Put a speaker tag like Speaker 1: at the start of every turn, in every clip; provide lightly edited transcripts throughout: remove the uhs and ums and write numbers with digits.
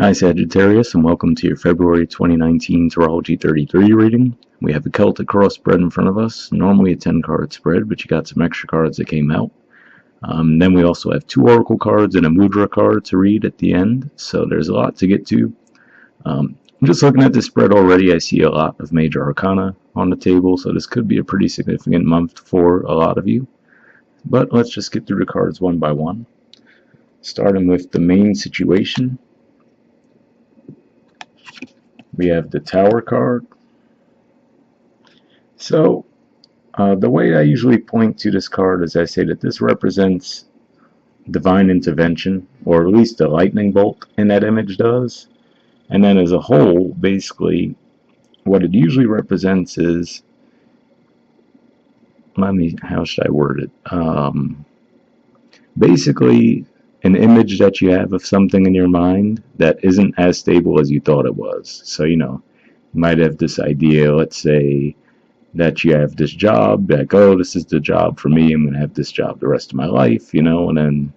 Speaker 1: Hi Sagittarius, and welcome to your February 2019 Tarology 33 reading. We have a Celtic cross spread in front of us, normally a 10-card spread, but you got some extra cards that came out. Then we also have 2 Oracle cards and a mudra card to read at the end, so there's a lot to get to. Just looking at this spread already, I see a lot of major arcana on the table, so this could be a pretty significant month for a lot of you. But let's just get through the cards one by one. Starting with the main situation. We have the Tower card. So, the way I usually point to this card is I say that this represents divine intervention, or at least a lightning bolt in that image does. And then as a whole, basically, what it usually represents is, how should I word it? Basically, an image that you have of something in your mind that isn't as stable as you thought it was. So, you might have this idea, let's say, that you have this job, like, oh, this is the job for me, I'm going to have this job the rest of my life, and then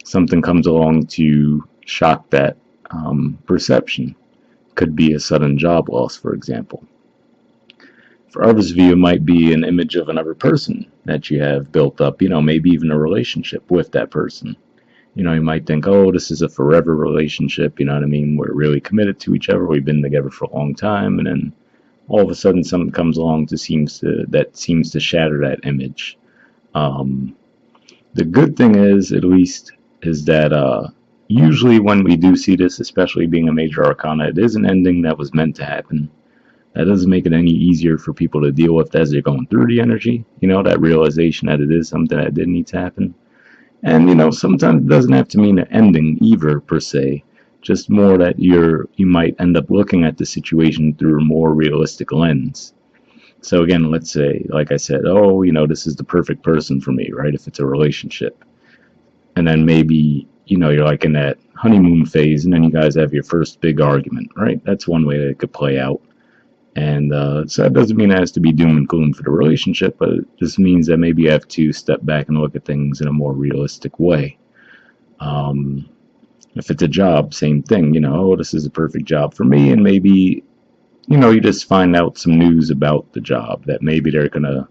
Speaker 1: something comes along to shock that perception. Could be a sudden job loss, for example. For others of you, it might be an image of another person that you have built up, maybe even a relationship with that person. You might think, oh, this is a forever relationship, you know what I mean? We're really committed to each other, we've been together for a long time, and then all of a sudden something comes along that seems to shatter that image. The good thing is, at least, is that usually when we do see this, especially being a major arcana, it is an ending that was meant to happen. That doesn't make it any easier for people to deal with as they're going through the energy, that realization that it is something that did need to happen. And, sometimes it doesn't have to mean an ending either, per se. Just more that you might end up looking at the situation through a more realistic lens. So again, let's say, like I said, oh, this is the perfect person for me, right? If it's a relationship. And then maybe, you're like in that honeymoon phase, and then you guys have your first big argument, right? That's one way that it could play out. And so that doesn't mean it has to be doom and gloom for the relationship, but it just means that maybe you have to step back and look at things in a more realistic way. If it's a job, same thing, oh, this is a perfect job for me, and maybe, you just find out some news about the job that maybe they're going to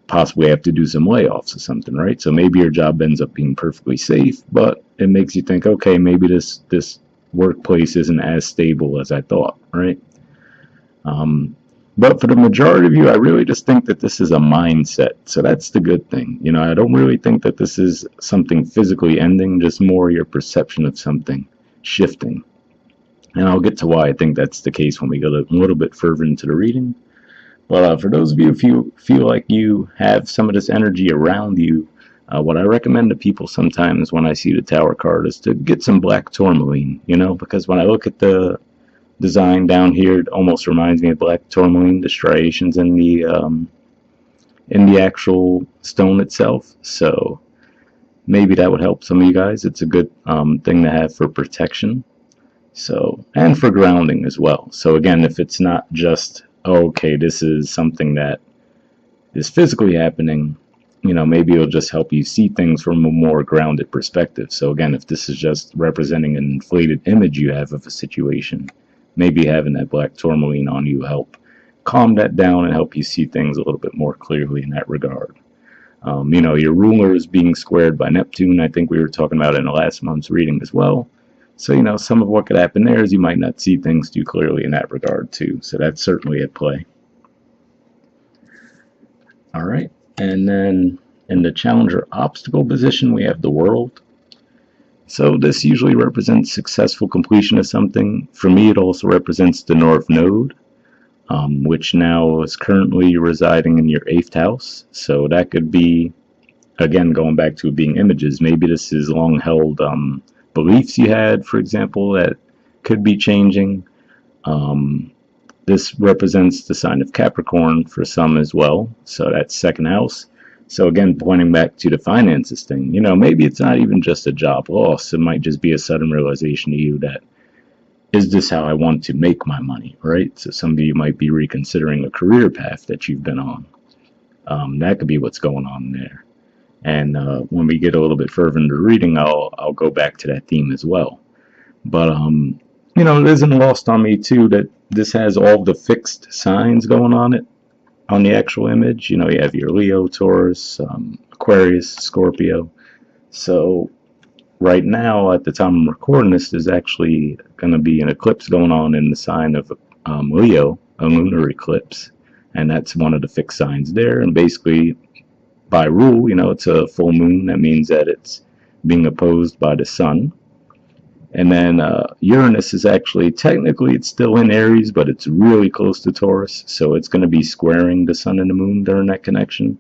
Speaker 1: possibly have to do some layoffs or something, right? So maybe your job ends up being perfectly safe, but it makes you think, okay, maybe this workplace isn't as stable as I thought, right? But for the majority of you, I really just think that this is a mindset. So that's the good thing. I don't really think that this is something physically ending, just more your perception of something shifting. And I'll get to why I think that's the case when we go a little bit further into the reading. But for those of you, if you feel like you have some of this energy around you, what I recommend to people sometimes when I see the Tower card is to get some black tourmaline, because when I look at the design down here, it almost reminds me of black tourmaline, the striations in the actual stone itself. So maybe that would help some of you guys. It's a good thing to have for protection, so, and for grounding as well. So again, if it's not just, oh, okay, this is something that is physically happening, maybe it'll just help you see things from a more grounded perspective. So again, if this is just representing an inflated image you have of a situation, maybe having that black tourmaline on you help calm that down and help you see things a little bit more clearly in that regard. Your ruler is being squared by Neptune. I think we were talking about it in the last month's reading as well. So, some of what could happen there is you might not see things too clearly in that regard too. So that's certainly at play. All right. And then in the Challenger obstacle position, we have the World. So this usually represents successful completion of something. For me, it also represents the North Node, which now is currently residing in your 8th house. So that could be, again, going back to it being images. Maybe this is long-held beliefs you had, for example, that could be changing. This represents the sign of Capricorn for some as well. So that's 2nd house. So again, pointing back to the finances thing, maybe it's not even just a job loss. It might just be a sudden realization to you that, is this how I want to make my money, right? So some of you might be reconsidering a career path that you've been on. That could be what's going on there. And when we get a little bit further into the reading, I'll go back to that theme as well. But you know, it isn't lost on me too that this has all the fixed signs going on it on the actual image. You know, you have your Leo, Taurus, Aquarius, Scorpio. So right now, at the time I'm recording this, there's actually going to be an eclipse going on in the sign of Leo, a lunar eclipse, and that's one of the fixed signs there. And basically, by rule, you know, it's a full moon. That means that it's being opposed by the sun. And then Uranus is actually, technically, it's still in Aries, but it's really close to Taurus, so it's going to be squaring the sun and the moon during that connection.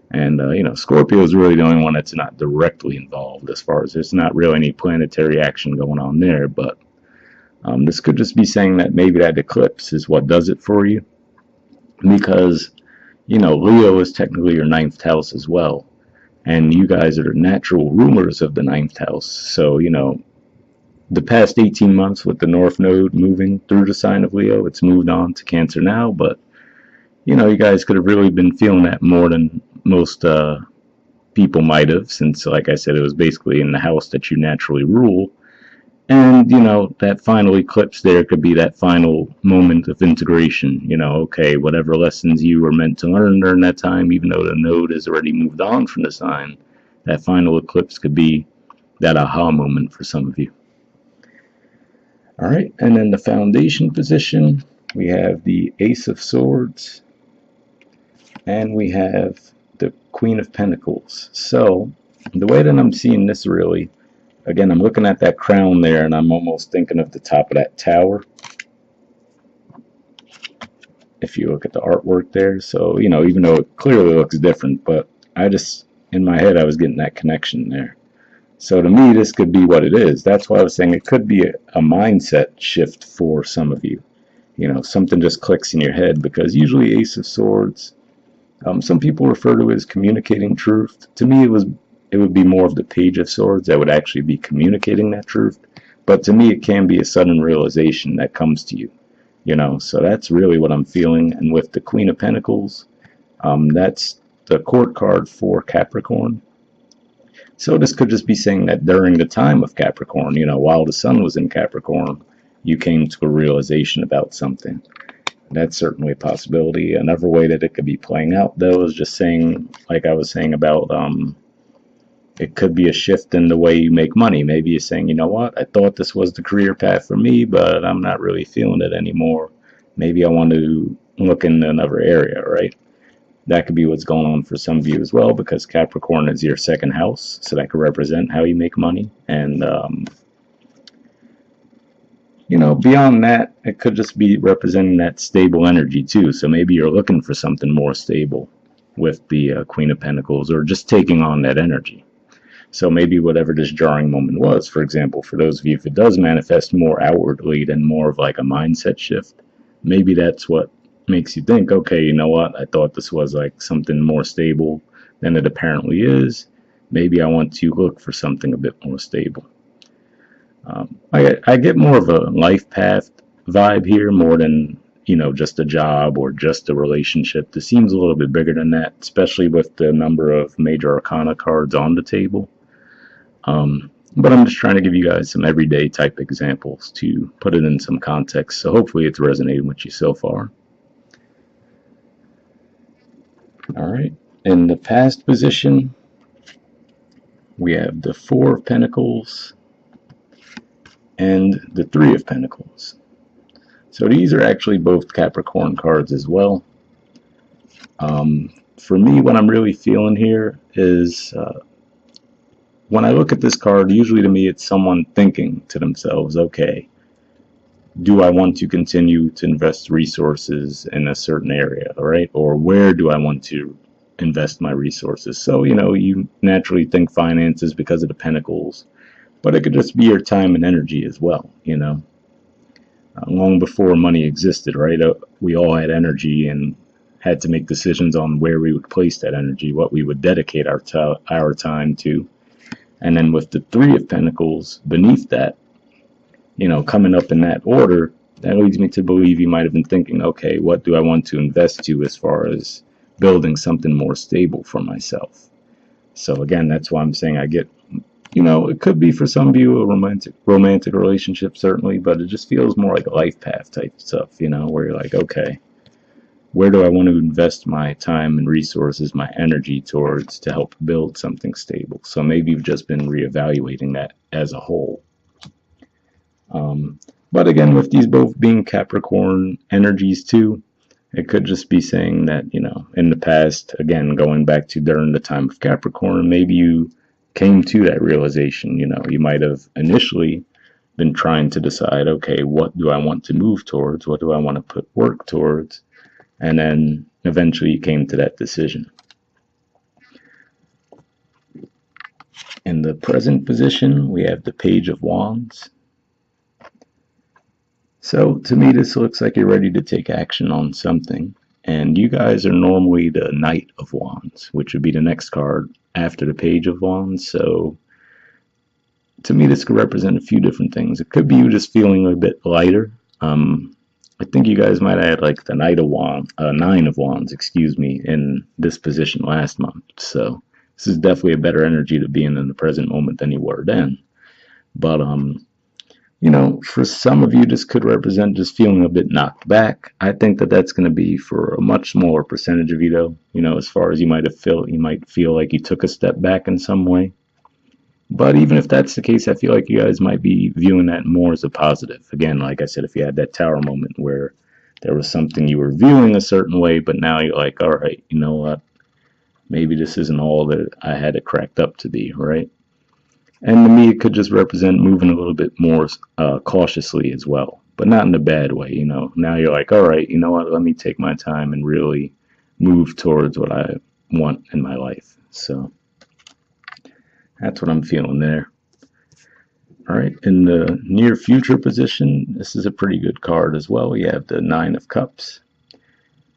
Speaker 1: And, you know, Scorpio is really the only one that's not directly involved as far as there's not really any planetary action going on there. But this could just be saying that maybe that eclipse is what does it for you. Because, you know, Leo is technically your ninth house as well. And you guys are the natural rulers of the ninth house. So, you know, the past 18 months with the North Node moving through the sign of Leo, it's moved on to Cancer now, but, you know, you guys could have really been feeling that more than most people might have, since, like I said, it was basically in the house that you naturally rule. And, you know, that final eclipse there could be that final moment of integration. You know, okay, whatever lessons you were meant to learn during that time, even though the node has already moved on from the sign, that final eclipse could be that aha moment for some of you. All right, and then the foundation position, we have the Ace of Swords, and we have the Queen of Pentacles. So, the way that I'm seeing this really, again, I'm looking at that crown there, and I'm almost thinking of the top of that tower. If you look at the artwork there, so, you know, even though it clearly looks different, but I just, in my head, I was getting that connection there. So to me, this could be what it is. That's why I was saying it could be a mindset shift for some of you. You know, something just clicks in your head, because usually Ace of Swords, some people refer to it as communicating truth. To me, it would be more of the Page of Swords that would actually be communicating that truth. But to me, it can be a sudden realization that comes to you. You know, so that's really what I'm feeling. And with the Queen of Pentacles, that's the court card for Capricorn. So this could just be saying that during the time of Capricorn, you know, while the sun was in Capricorn, you came to a realization about something. That's certainly a possibility. Another way that it could be playing out, though, is just saying, like I was saying about, it could be a shift in the way you make money. Maybe you're saying, you know what, I thought this was the career path for me, but I'm not really feeling it anymore. Maybe I want to look in another area, right? That could be what's going on for some of you as well, because Capricorn is your second house, so that could represent how you make money. And, you know, beyond that, it could just be representing that stable energy too. So maybe you're looking for something more stable with the Queen of Pentacles, or just taking on that energy. So maybe whatever this jarring moment was, for example, for those of you, if it does manifest more outwardly than more of like a mindset shift, maybe that's what makes you think, okay, you know what, I thought this was like something more stable than it apparently is. Maybe I want to look for something a bit more stable. I get more of a life path vibe here, more than, you know, just a job or just a relationship. This seems a little bit bigger than that, especially with the number of major arcana cards on the table. But I'm just trying to give you guys some everyday type examples to put it in some context. So hopefully it's resonating with you so far. All right, in the past position, we have the Four of Pentacles and the Three of Pentacles. So these are actually both Capricorn cards as well. For me, what I'm really feeling here is, when I look at this card, usually to me it's someone thinking to themselves, okay, do I want to continue to invest resources in a certain area, all right? Or where do I want to invest my resources? So, you know, you naturally think finances because of the pentacles, but it could just be your time and energy as well, you know? Long before money existed, right? We all had energy and had to make decisions on where we would place that energy, what we would dedicate our time to. And then with the Three of Pentacles beneath that, you know, coming up in that order, that leads me to believe you might have been thinking, okay, what do I want to invest to as far as building something more stable for myself? So again, that's why I'm saying I get you know, it could be for some of you a romantic relationship, certainly, but it just feels more like a life path type stuff, you know, where you're like, okay, where do I want to invest my time and resources, my energy towards to help build something stable? So maybe you've just been reevaluating that as a whole. But again, with these both being Capricorn energies too, it could just be saying that, you know, in the past, again, going back to during the time of Capricorn, maybe you came to that realization. You know, you might have initially been trying to decide, okay, what do I want to move towards? What do I want to put work towards? And then eventually you came to that decision. In the present position, we have the Page of Wands. So to me, this looks like you're ready to take action on something. And you guys are normally the Knight of Wands, which would be the next card after the Page of Wands. So to me, this could represent a few different things. It could be you just feeling a bit lighter. I think you guys might have had like the Nine of Wands, excuse me, in this position last month. So this is definitely a better energy to be in the present moment than you were then. But you know, for some of you, this could represent just feeling a bit knocked back. I think that that's going to be for a much smaller percentage of you, though. You know, as far as you might feel like you took a step back in some way. But even if that's the case, I feel like you guys might be viewing that more as a positive. Again, like I said, if you had that tower moment where there was something you were viewing a certain way, but now you're like, all right, you know what? Maybe this isn't all that I had it cracked up to be, right? And to me, it could just represent moving a little bit more cautiously as well, but not in a bad way. You know, now you're like, all right, you know what? Let me take my time and really move towards what I want in my life. So that's what I'm feeling there. All right, in the near future position, this is a pretty good card as well. You have the Nine of Cups.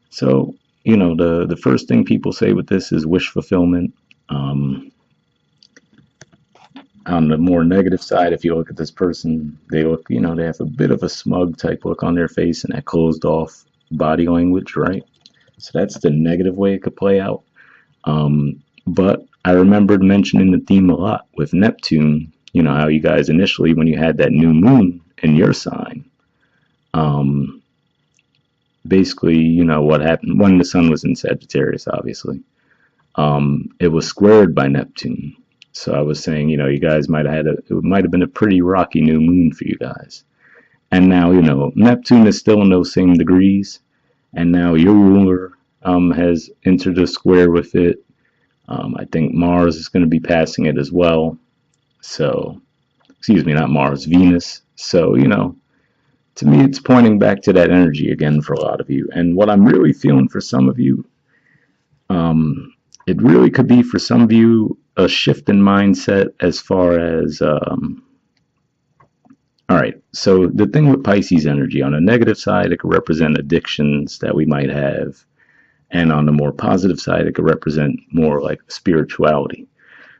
Speaker 1: So, you know, the first thing people say with this is wish fulfillment. On the more negative side, if you look at this person, they look, you know, they have a bit of a smug type look on their face and that closed off body language, right? So that's the negative way it could play out. But I remembered mentioning the theme a lot with Neptune, you know, how you guys initially, when you had that new moon in your sign, basically, you know, what happened when the sun was in Sagittarius, obviously, it was squared by Neptune. So I was saying, you know, you guys might have it might have been a pretty rocky new moon for you guys. And now, you know, Neptune is still in those same degrees. And now your ruler has entered a square with it. I think Mars is going to be passing it as well. So, excuse me, not Mars, Venus. So, you know, to me, it's pointing back to that energy again for a lot of you. And what I'm really feeling for some of you, it really could be for some of you a shift in mindset as far as all right, so the thing with Pisces energy, on the negative side, it could represent addictions that we might have, and on the more positive side, it could represent more like spirituality.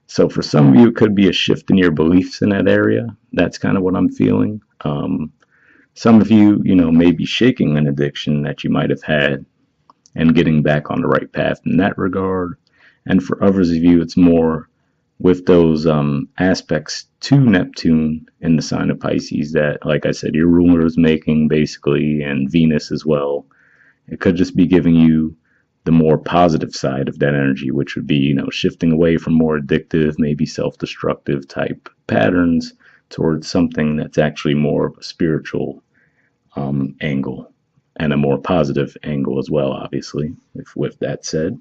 Speaker 1: So for some of you, it could be a shift in your beliefs in that area. That's kind of what I'm feeling. Some of you, you know, may be shaking an addiction that you might have had and getting back on the right path in that regard. And for others of you, it's more with those aspects to Neptune in the sign of Pisces that, like I said, your ruler is making basically, and Venus as well. It could just be giving you the more positive side of that energy, which would be, you know, shifting away from more addictive, maybe self-destructive type patterns towards something that's actually more of a spiritual angle and a more positive angle as well, obviously, with that said.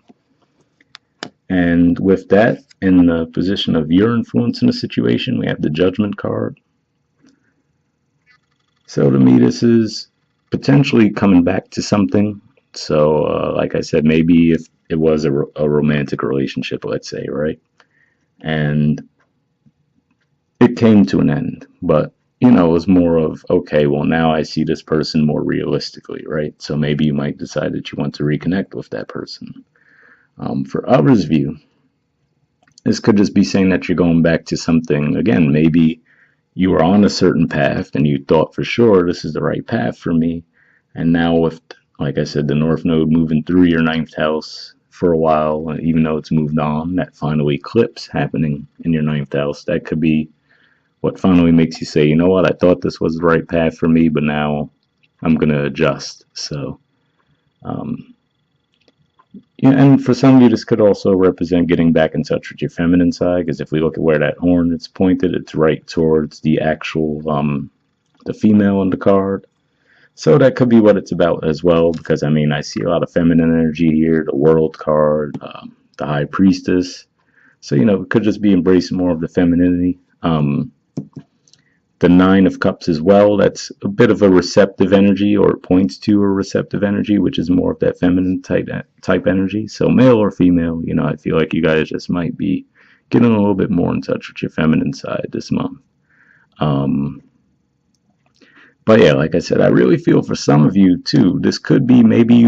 Speaker 1: And with that, in the position of your influence in the situation, we have the Judgment card. So to me, this is potentially coming back to something. So like I said, maybe if it was a romantic relationship, let's say, right? And it came to an end. But, you know, it was more of, okay, well, now I see this person more realistically, right? So maybe you might decide that you want to reconnect with that person. For others' view, this could just be saying that you're going back to something, again, maybe you were on a certain path and you thought for sure this is the right path for me. And now with, like I said, the North Node moving through your ninth house for a while, even though it's moved on, that final eclipse happening in your ninth house, that could be what finally makes you say, you know what, I thought this was the right path for me, but now I'm going to adjust. So, yeah, and for some of you, this could also represent getting back in touch with your feminine side, because if we look at where that horn is pointed, it's right towards the actual, the female on the card. So that could be what it's about as well, because I mean, I see a lot of feminine energy here, the world card, the high priestess. So, it could just be embracing more of the femininity. The Nine of Cups as well, that's a bit of a receptive energy, or it points to a receptive energy, which is more of that feminine type energy. So male or female, I feel like you guys just might be getting a little bit more in touch with your feminine side this month. But yeah, like I said, I really feel for some of you too, this could be maybe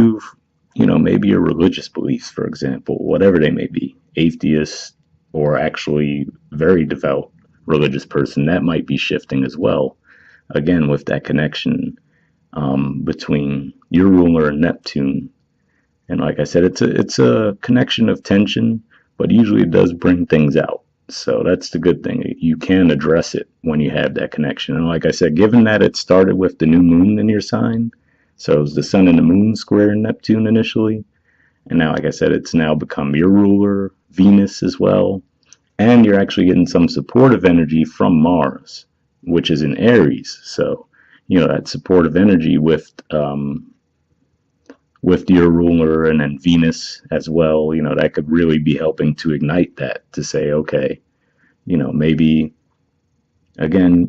Speaker 1: maybe your religious beliefs, for example, whatever they may be, atheist or actually very devout religious person, that might be shifting as well. Again, with that connection between your ruler and Neptune. And like I said, it's a connection of tension, but usually it does bring things out. So that's the good thing. You can address it when you have that connection. And like I said, given that it started with the new moon in your sign, so it was the sun and the moon square in Neptune initially, and now, like I said, it's now become your ruler, Venus as well, and you're actually getting some supportive energy from Mars, which is in Aries. So, that supportive energy with your ruler and then Venus as well, that could really be helping to ignite that, to say, okay, maybe, again,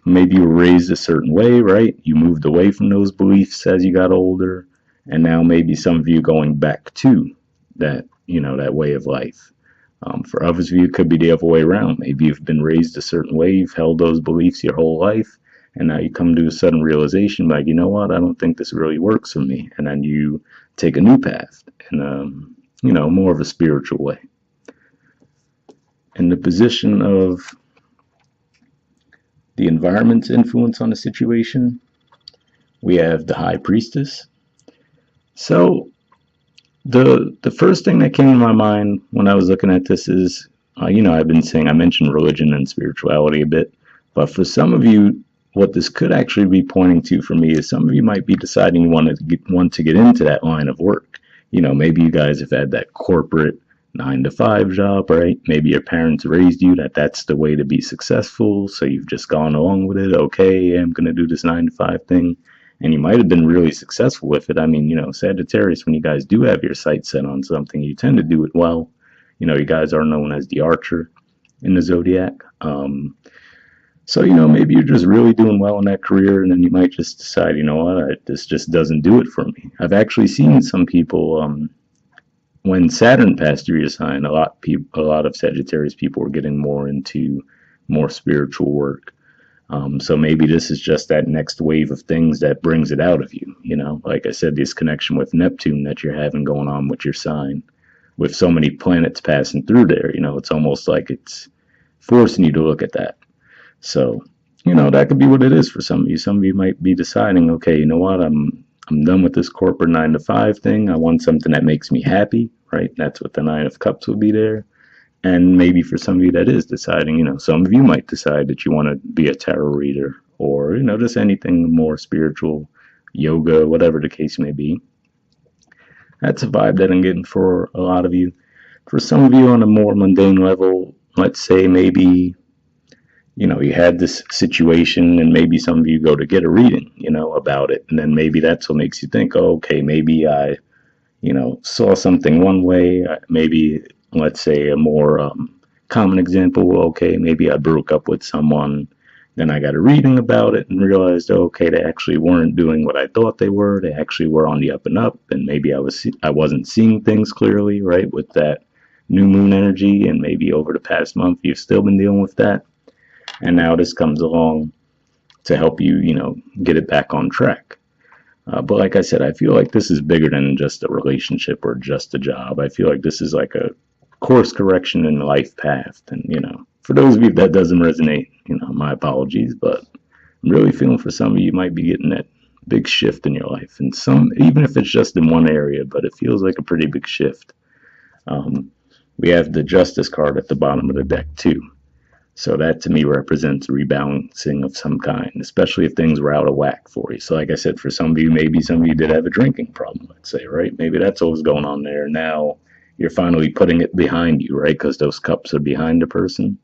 Speaker 1: maybe you were raised a certain way, right? You moved away from those beliefs as you got older, and now maybe some of you going back to that, that way of life. For others of you, it could be the other way around. Maybe you've been raised a certain way, you've held those beliefs your whole life, and now you come to a sudden realization, like, you know what, I don't think this really works for me. And then you take a new path in more of a spiritual way. In the position of the environment's influence on the situation, we have the High Priestess. So the first thing that came to my mind when I was looking at this is, I've been saying, I mentioned religion and spirituality a bit, but for some of you, what this could actually be pointing to for me is some of you might be deciding you want to get into that line of work. Maybe you guys have had that corporate 9-to-5 job, right? Maybe your parents raised you that's the way to be successful, so you've just gone along with it. Okay, I'm going to do this 9-to-5 thing. And you might have been really successful with it. I mean, Sagittarius, when you guys do have your sights set on something, you tend to do it well. You guys are known as the archer in the zodiac. So, maybe you're just really doing well in that career, and then you might just decide, this just doesn't do it for me. I've actually seen some people, when Saturn passed through your sign, a lot of Sagittarius people were getting more into more spiritual work. So maybe this is just that next wave of things that brings it out of you. Like I said, this connection with Neptune that you're having going on with your sign, with so many planets passing through there, it's almost like it's forcing you to look at that. So, that could be what it is for some of you. Some of you might be deciding, okay, you know what, I'm done with this corporate 9-to-5 thing. I want something that makes me happy, right? That's what the Nine of Cups would be there. And maybe for some of you that is deciding, some of you might decide that you want to be a tarot reader, or, just anything more spiritual, yoga, whatever the case may be. That's a vibe that I'm getting for a lot of you. For some of you on a more mundane level, let's say maybe, you had this situation and maybe some of you go to get a reading, about it. And then maybe that's what makes you think, oh, okay, maybe I, saw something one way. Maybe, let's say a more common example, okay, maybe I broke up with someone. Then I got a reading about it and realized, okay, they actually weren't doing what I thought they were. They actually were on the up and up, and maybe I wasn't seeing things clearly, right, with that new moon energy, and maybe over the past month you've still been dealing with that. And now this comes along to help you, get it back on track. But like I said, I feel like this is bigger than just a relationship or just a job. I feel like this is like a course correction in the life path. And, for those of you that doesn't resonate, my apologies, but I'm really feeling for some of you might be getting that big shift in your life. And even if it's just in one area, but it feels like a pretty big shift. We have the Justice card at the bottom of the deck too. So that to me represents rebalancing of some kind, especially if things were out of whack for you. So like I said, for some of you, maybe some of you did have a drinking problem, let's say, right? Maybe that's what was going on there. Now you're finally putting it behind you, right? Because those cups are behind the person.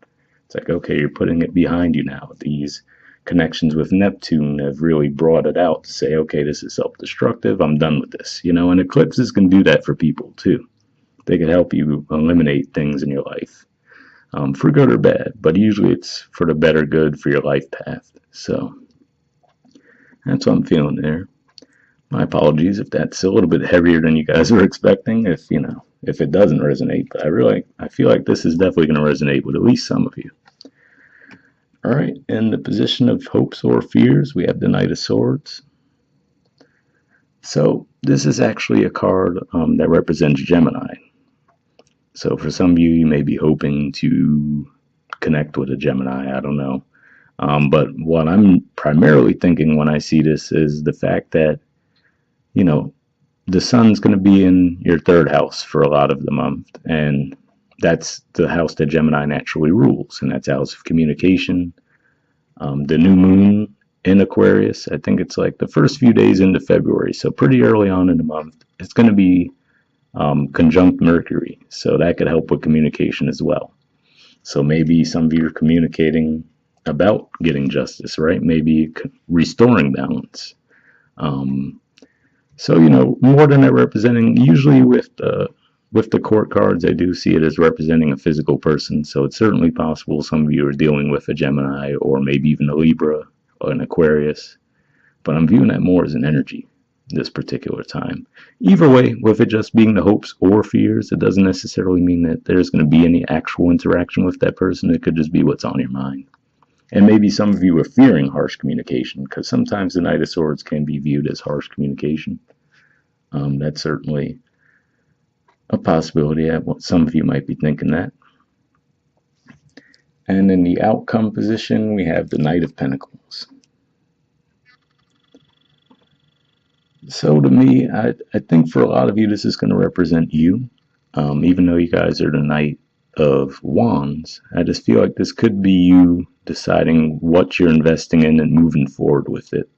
Speaker 1: It's like, okay, you're putting it behind you now. These connections with Neptune have really brought it out to say, okay, this is self-destructive. I'm done with this, and eclipses can do that for people too. They can help you eliminate things in your life. For good or bad, but usually it's for the better good for your life path. So that's what I'm feeling there. My apologies if that's a little bit heavier than you guys were expecting, if it doesn't resonate, but I feel like this is definitely going to resonate with at least some of you. All right, in the position of hopes or fears, we have the Knight of Swords. So this is actually a card that represents Gemini. So for some of you, you may be hoping to connect with a Gemini, I don't know. But what I'm primarily thinking when I see this is the fact that, the sun's going to be in your third house for a lot of the month. And that's the house that Gemini naturally rules. And that's the house of communication. The new moon in Aquarius, I think it's like the first few days into February. So pretty early on in the month, it's going to be conjunct Mercury, so that could help with communication as well. So maybe some of you are communicating about getting justice, right? Maybe restoring balance. So more than that representing, usually with the court cards, I do see it as representing a physical person. So it's certainly possible some of you are dealing with a Gemini or maybe even a Libra or an Aquarius, but I'm viewing that more as an energy this particular time. Either way, with it just being the hopes or fears, it doesn't necessarily mean that there's going to be any actual interaction with that person. It could just be what's on your mind. And maybe some of you are fearing harsh communication, because sometimes the Knight of Swords can be viewed as harsh communication. That's certainly a possibility. Some of you might be thinking that. And in the outcome position, we have the Knight of Pentacles. So to me, I think for a lot of you, this is going to represent you. Even though you guys are the Knight of Wands, I just feel like this could be you deciding what you're investing in and moving forward with it.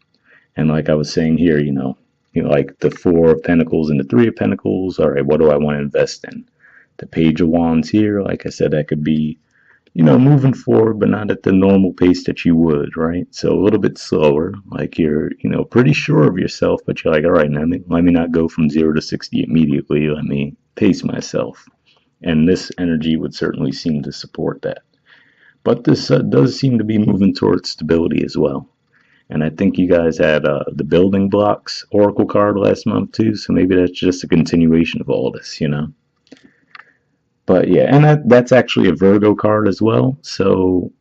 Speaker 1: And like I was saying here, like the Four of Pentacles and the Three of Pentacles, all right, what do I want to invest in? The Page of Wands here, like I said, that could be moving forward, but not at the normal pace that you would, right? So a little bit slower, like you're, pretty sure of yourself, but you're like, all right, let me not go from 0 to 60 immediately. Let me pace myself. And this energy would certainly seem to support that. But this does seem to be moving towards stability as well. And I think you guys had the Building Blocks Oracle card last month too, so maybe that's just a continuation of all this, But yeah, and that's actually a Virgo card as well. So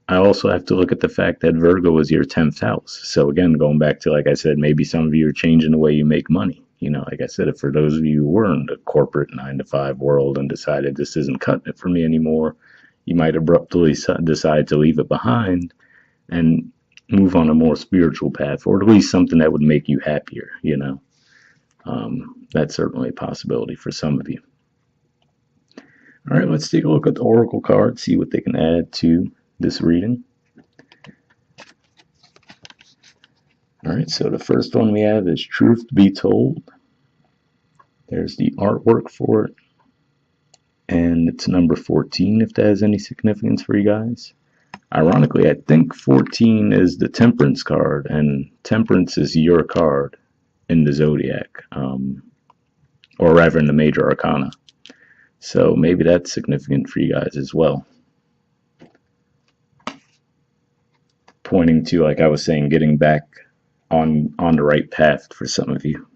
Speaker 1: I also have to look at the fact that Virgo is your 10th house. So again, going back to, like I said, maybe some of you are changing the way you make money. Like I said, for those of you who were in the corporate 9-to-5 world and decided this isn't cutting it for me anymore, you might abruptly decide to leave it behind and move on a more spiritual path, or at least something that would make you happier, That's certainly a possibility for some of you. All right, let's take a look at the Oracle cards, see what they can add to this reading. All right, so the first one we have is Truth Be Told. There's the artwork for it, and it's number 14, if that has any significance for you guys. Ironically, I think 14 is the Temperance card, and Temperance is your card in the Zodiac, or rather in the Major Arcana. So maybe that's significant for you guys as well. Pointing to, like I was saying, getting back on the right path for some of you.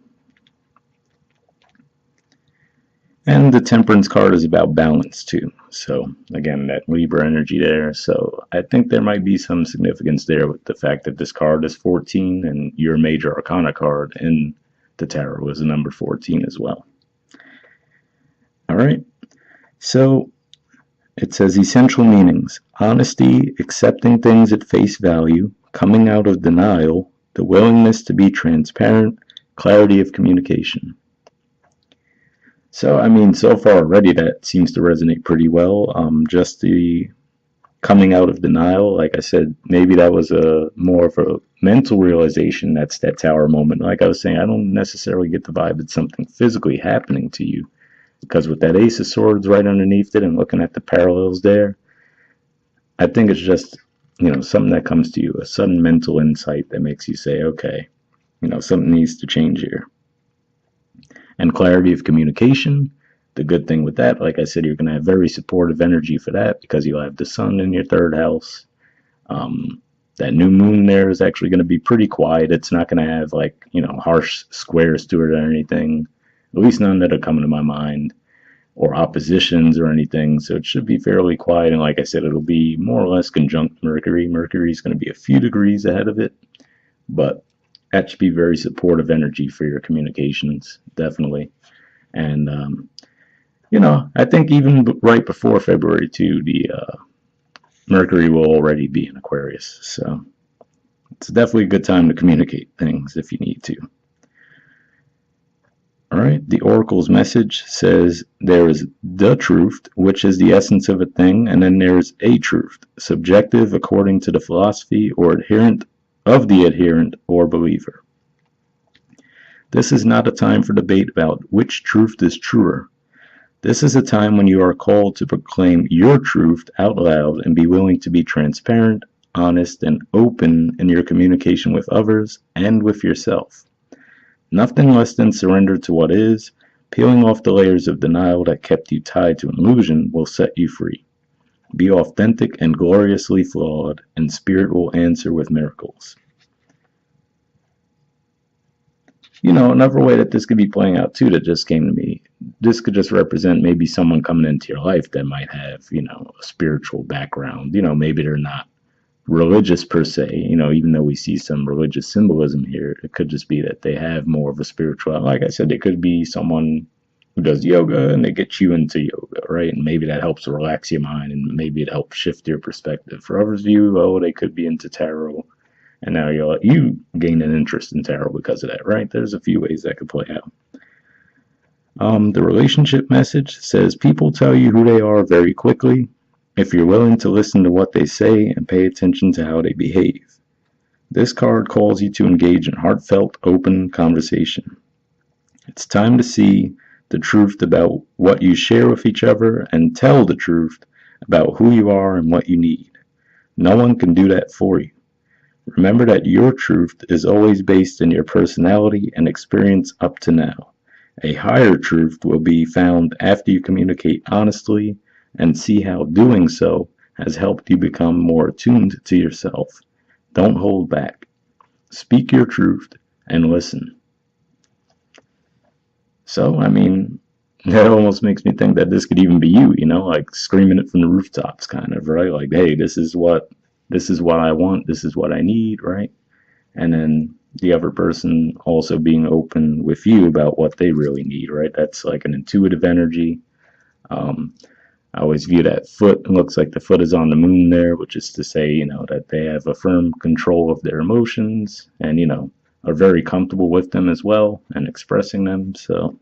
Speaker 1: And the Temperance card is about balance too. So again, that Libra energy there. So I think there might be some significance there with the fact that this card is 14 and your Major Arcana card in the tarot was the number 14 as well. All right. So it says essential meanings: honesty, accepting things at face value, coming out of denial, the willingness to be transparent, clarity of communication. So, I mean, so far already that seems to resonate pretty well. Just the coming out of denial, like I said, maybe that was a more of a mental realization. That's that tower moment. Like I was saying, I don't necessarily get the vibe it's something physically happening to you, because with that Ace of Swords right underneath it and looking at the parallels there, I think it's just, something that comes to you, a sudden mental insight that makes you say, okay, something needs to change here. And clarity of communication, the good thing with that, like I said, you're going to have very supportive energy for that because you'll have the sun in your third house. That new moon there is actually going to be pretty quiet. It's not going to have harsh squares to it or anything, at least none that are coming to my mind, or oppositions or anything. So it should be fairly quiet. And like I said, it'll be more or less conjunct Mercury. Mercury is going to be a few degrees ahead of it, but that should be very supportive energy for your communications, definitely. And I think even right before February 2, the Mercury will already be in Aquarius. So it's definitely a good time to communicate things if you need to. All right, the Oracle's message says there is the truth, which is the essence of a thing, and then there's a truth, subjective according to the philosophy or adherent of the adherent or believer. This is not a time for debate about which truth is truer. This is a time when you are called to proclaim your truth out loud and be willing to be transparent, honest, and open in your communication with others and with yourself. Nothing less than surrender to what is, peeling off the layers of denial that kept you tied to an illusion will set you free. Be authentic and gloriously flawed, and spirit will answer with miracles. Another way that this could be playing out too that just came to me, this could just represent maybe someone coming into your life that might have, a spiritual background. Maybe they're not religious per se, even though we see some religious symbolism here, it could just be that they have more of a spiritual, like I said, it could be someone who does yoga and they get you into yoga, right? And maybe that helps relax your mind and maybe it helps shift your perspective. For others of you, they could be into tarot, and now you gain an interest in tarot because of that, right? There's a few ways that could play out. The relationship message says people tell you who they are very quickly if you're willing to listen to what they say and pay attention to how they behave. This card calls you to engage in heartfelt, open conversation. It's time to see the truth about what you share with each other and tell the truth about who you are and what you need. No one can do that for you. Remember that your truth is always based in your personality and experience up to now. A higher truth will be found after you communicate honestly and see how doing so has helped you become more attuned to yourself. Don't hold back. Speak your truth and listen. So, that almost makes me think that this could even be you, like screaming it from the rooftops kind of, right? Like, hey, this is what I want, this is what I need, right? And then the other person also being open with you about what they really need, right? That's like an intuitive energy. I always view that foot, it looks like the foot is on the moon there, which is to say, that they have a firm control of their emotions and, are very comfortable with them as well and expressing them. So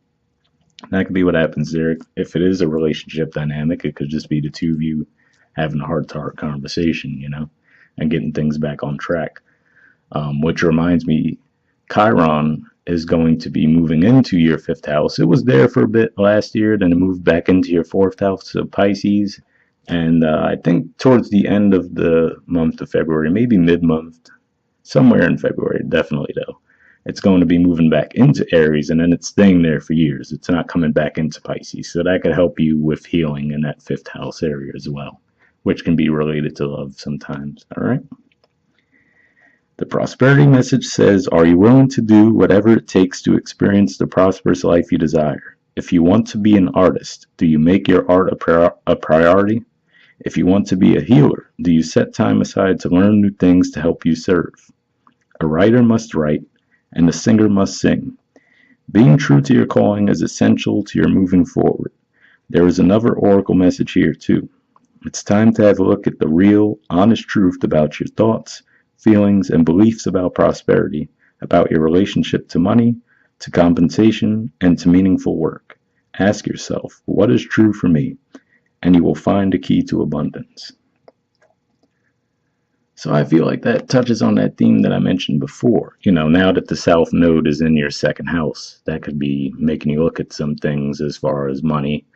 Speaker 1: that could be what happens there. If it is a relationship dynamic, it could just be the two of you having a heart-to-heart conversation, and getting things back on track. Which reminds me, Chiron is going to be moving into your fifth house. It was there for a bit last year, then it moved back into your fourth house of Pisces. And I think towards the end of the month of February, maybe mid-month, somewhere in February, definitely though, it's going to be moving back into Aries, and then it's staying there for years. It's not coming back into Pisces. So that could help you with healing in that fifth house area as well, which can be related to love sometimes. All right. The prosperity message says, are you willing to do whatever it takes to experience the prosperous life you desire? If you want to be an artist, do you make your art a priority? If you want to be a healer, do you set time aside to learn new things to help you serve? A writer must write, and a singer must sing. Being true to your calling is essential to your moving forward. There is another oracle message here too. It's time to have a look at the real, honest truth about your thoughts, feelings, and beliefs about prosperity, about your relationship to money, to compensation, and to meaningful work. Ask yourself, what is true for me? And you will find a key to abundance. So I feel like that touches on that theme that I mentioned before. Now that the South Node is in your second house, that could be making you look at some things as far as money.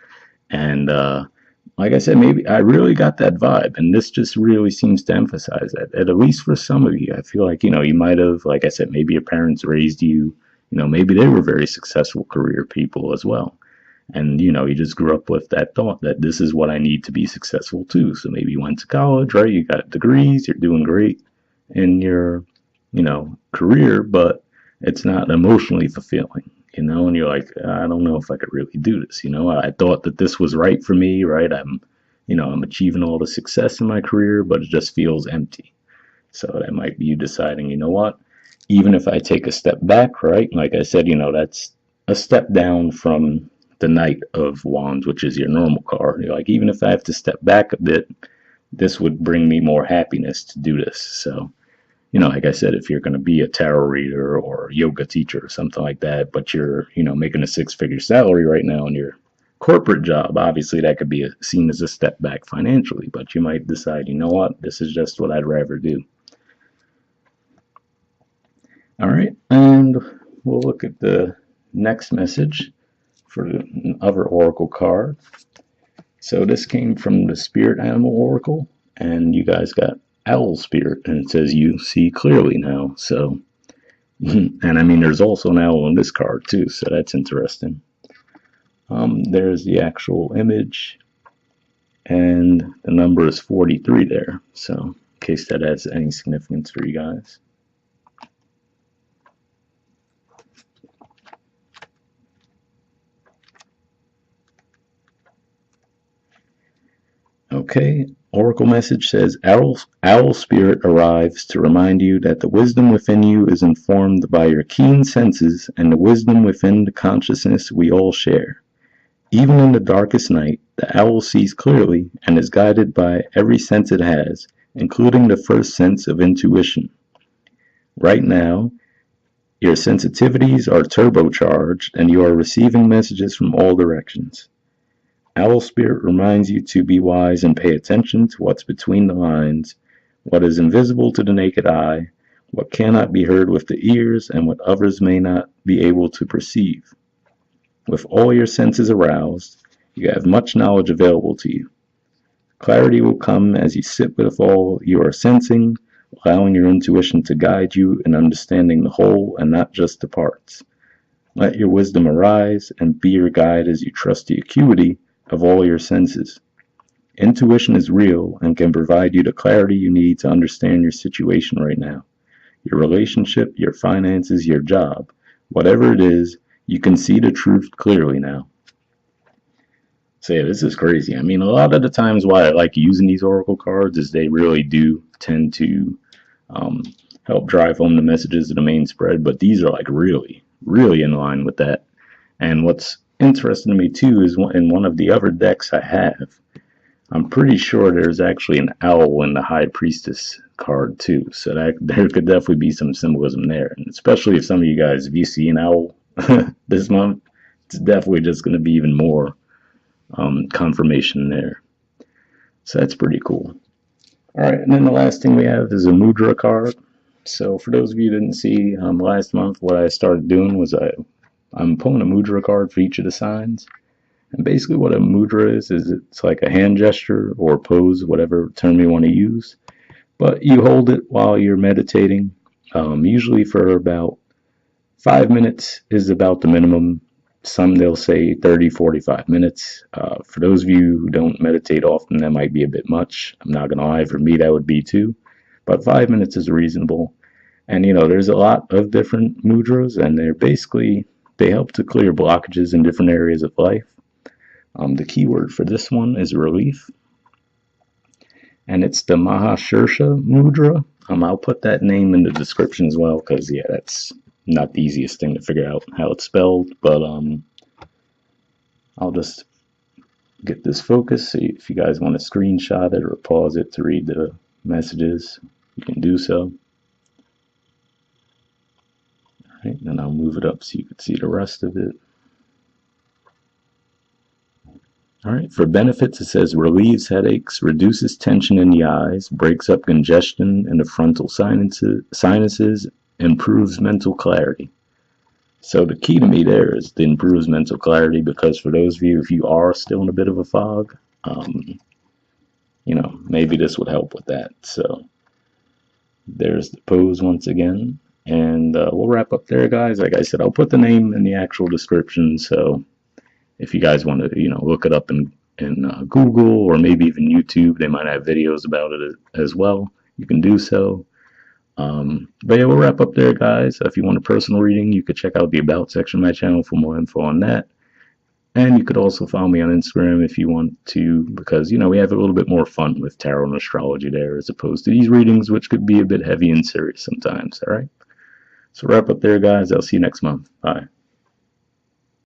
Speaker 1: And like I said, maybe I really got that vibe. And this just really seems to emphasize that, at least for some of you. I feel like, you might have, like I said, maybe your parents raised you, maybe they were very successful career people as well. And, you just grew up with that thought that this is what I need to be successful too. So maybe you went to college, right? You got degrees, you're doing great in your, career, but it's not emotionally fulfilling, and you're like, I don't know if I could really do this. I thought that this was right for me, right? I'm achieving all the success in my career, but it just feels empty. So that might be you deciding, what? Even if I take a step back, right? Like I said, that's a step down from the Knight of Wands, which is your normal card. You're like, even if I have to step back a bit, this would bring me more happiness to do this. So, like I said, if you're going to be a tarot reader or yoga teacher or something like that, but you're, making a six-figure salary right now in your corporate job, obviously that could be seen as a step back financially, but you might decide, what, this is just what I'd rather do. All right, and we'll look at the next message for the other oracle card. So this came from the Spirit Animal Oracle, and you guys got Owl Spirit, and it says you see clearly now. So, and I mean, there's also an owl on this card too, so that's interesting. There's the actual image, and the number is 43 there. So, in case that adds any significance for you guys. Okay, Oracle message says, Owl Spirit arrives to remind you that the wisdom within you is informed by your keen senses and the wisdom within the consciousness we all share. Even in the darkest night, the owl sees clearly and is guided by every sense it has, including the first sense of intuition. Right now, your sensitivities are turbocharged and you are receiving messages from all directions. Owl Spirit reminds you to be wise and pay attention to what's between the lines, what is invisible to the naked eye, what cannot be heard with the ears, and what others may not be able to perceive. With all your senses aroused, you have much knowledge available to you. Clarity will come as you sit with all you are sensing, allowing your intuition to guide you in understanding the whole and not just the parts. Let your wisdom arise and be your guide as you trust the acuity of all your senses. Intuition is real and can provide you the clarity you need to understand your situation right now. Your relationship, your finances, your job, whatever it is, you can see the truth clearly now. So yeah, this is crazy. I mean, a lot of the times why I like using these oracle cards is they really do tend to help drive home the messages of the main spread, but these are like really, really in line with that. And what's interesting to me too is in one of the other decks I have, I'm pretty sure there's actually an owl in the High Priestess card too, so that there could definitely be some symbolism there. And especially if some of you guys, if you see an owl this month, it's definitely just going to be even more confirmation there. So that's pretty cool. All right, and then the last thing we have is a mudra card. So for those of you who didn't see last month, what I started doing was I'm pulling a mudra card for each of the signs. And basically what a mudra is it's like a hand gesture or pose, whatever term you want to use. But you hold it while you're meditating, usually for about 5 minutes is about the minimum. Some they'll say 30, 45 minutes. For those of you who don't meditate often, that might be a bit much. I'm not going to lie, for me that would be too. But 5 minutes is reasonable. And there's a lot of different mudras, and they help to clear blockages in different areas of life. The keyword for this one is relief, and it's the Mahashirsha mudra. I'll put that name in the description as well, because yeah, that's not the easiest thing to figure out how it's spelled, but I'll just get this focus. So if you guys want to screenshot it or pause it to read the messages, you can do so. All right, then I'll move it up so you can see the rest of it. All right, for benefits, it says relieves headaches, reduces tension in the eyes, breaks up congestion in the frontal sinuses, improves mental clarity. So the key to me there is the improves mental clarity, because for those of you, if you are still in a bit of a fog, maybe this would help with that. So there's the pose once again, and we'll wrap up there, guys. Like I said, I'll put the name in the actual description, so if you guys want to, look it up in Google or maybe even YouTube, they might have videos about it as well. You can do so. But yeah, we'll wrap up there, guys. If you want a personal reading, you could check out the About section of my channel for more info on that. And you could also follow me on Instagram if you want to, because, we have a little bit more fun with tarot and astrology there as opposed to these readings, which could be a bit heavy and serious sometimes, all right? So wrap up there, guys. I'll see you next month. Bye.